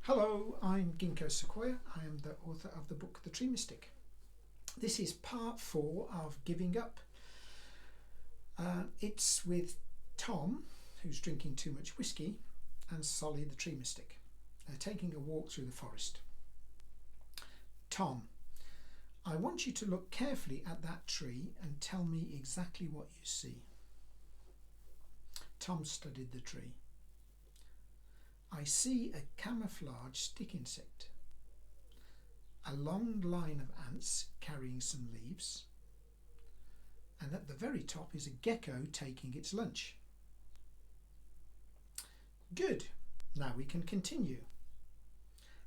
Hello, I'm Ginkgo Sequoia. I am the author of the book The Tree Mystic. This is part 4 of Giving Up. It's with Tom, who's drinking too much whisky, and Solly the Tree Mystic. They're taking a walk through the forest. Tom, I want you to look carefully at that tree and tell me exactly what you see. Tom studied the tree. I see a camouflage stick insect, a long line of ants carrying some leaves, and at the very top is a gecko taking its lunch. Good, now we can continue.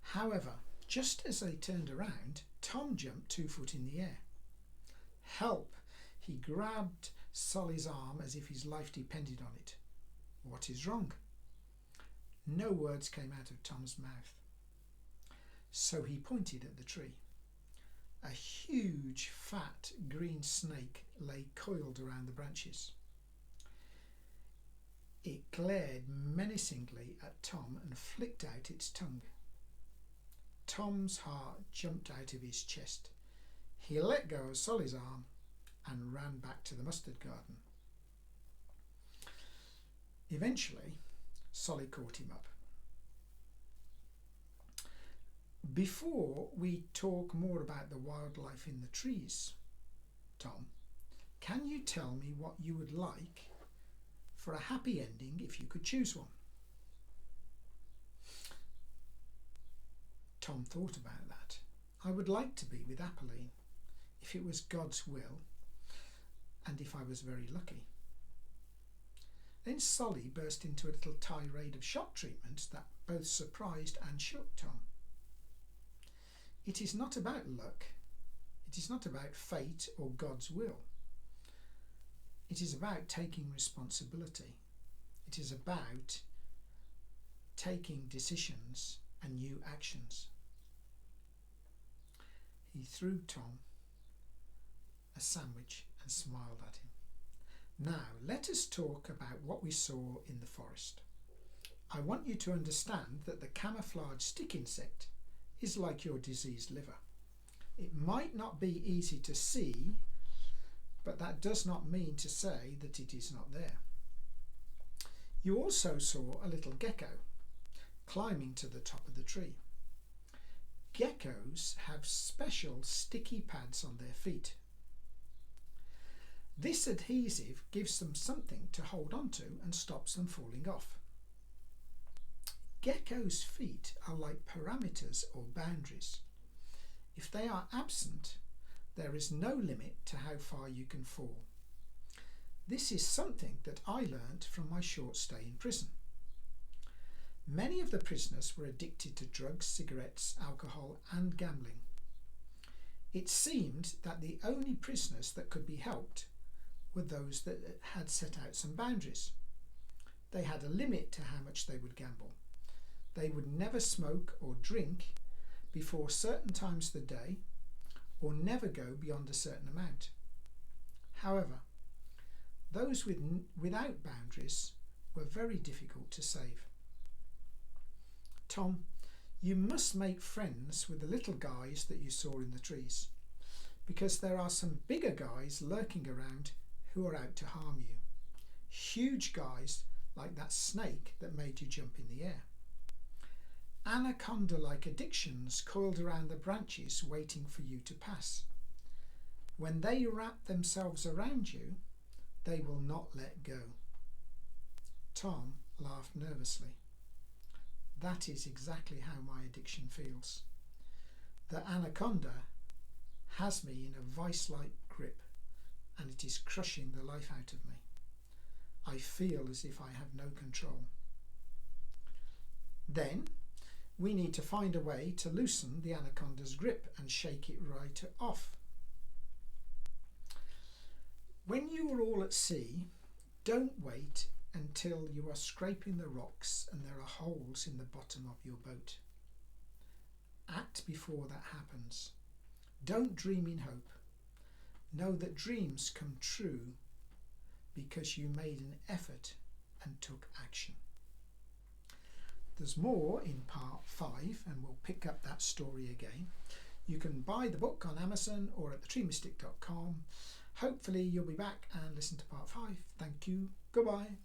However, just as they turned around, Tom jumped 2 foot in the air. Help! He grabbed Solly's arm as if his life depended on it. What is wrong? No words came out of Tom's mouth. So he pointed at the tree. A huge, fat, green snake lay coiled around the branches. It glared menacingly at Tom and flicked out its tongue. Tom's heart jumped out of his chest. He let go of Solly's arm and ran back to the mustard garden. Eventually, Solly caught him up. Before we talk more about the wildlife in the trees, Tom, can you tell me what you would like for a happy ending if you could choose one? Tom thought about that. I would like to be with Apolline, if it was God's will, and if I was very lucky. Then Solly burst into a little tirade of shock treatment that both surprised and shook Tom. It is not about luck. It is not about fate or God's will. It is about taking responsibility. It is about taking decisions and new actions. He threw Tom a sandwich and smiled at him. Now, let us talk about what we saw in the forest. I want you to understand that the camouflage stick insect is like your diseased liver. It might not be easy to see, but that does not mean to say that it is not there. You also saw a little gecko climbing to the top of the tree. Geckos have special sticky pads on their feet. This adhesive gives them something to hold on to and stops them falling off. Geckos' feet are like parameters or boundaries. If they are absent, there is no limit to how far you can fall. This is something that I learnt from my short stay in prison. Many of the prisoners were addicted to drugs, cigarettes, alcohol and gambling. It seemed that the only prisoners that could be helped were those that had set out some boundaries. They had a limit to how much they would gamble. They would never smoke or drink before certain times of the day or never go beyond a certain amount. However, those without boundaries were very difficult to save. Tom, you must make friends with the little guys that you saw in the trees, because there are some bigger guys lurking around who are out to harm you. Huge guys like that snake that made you jump in the air. Anaconda-like addictions coiled around the branches waiting for you to pass. When they wrap themselves around you, they will not let go. Tom laughed nervously. That is exactly how my addiction feels. The anaconda has me in a vice-like grip, and it is crushing the life out of me. I feel as if I have no control. Then we need to find a way to loosen the anaconda's grip and shake it right off. When you are all at sea, don't wait until you are scraping the rocks and there are holes in the bottom of your boat. Act before that happens. Don't dream in hope. Know that dreams come true because you made an effort and took action. There's more in part 5, and we'll pick up that story again. You can buy the book on Amazon or at thetreemystic.com. Hopefully you'll be back and listen to part 5. Thank you. Goodbye.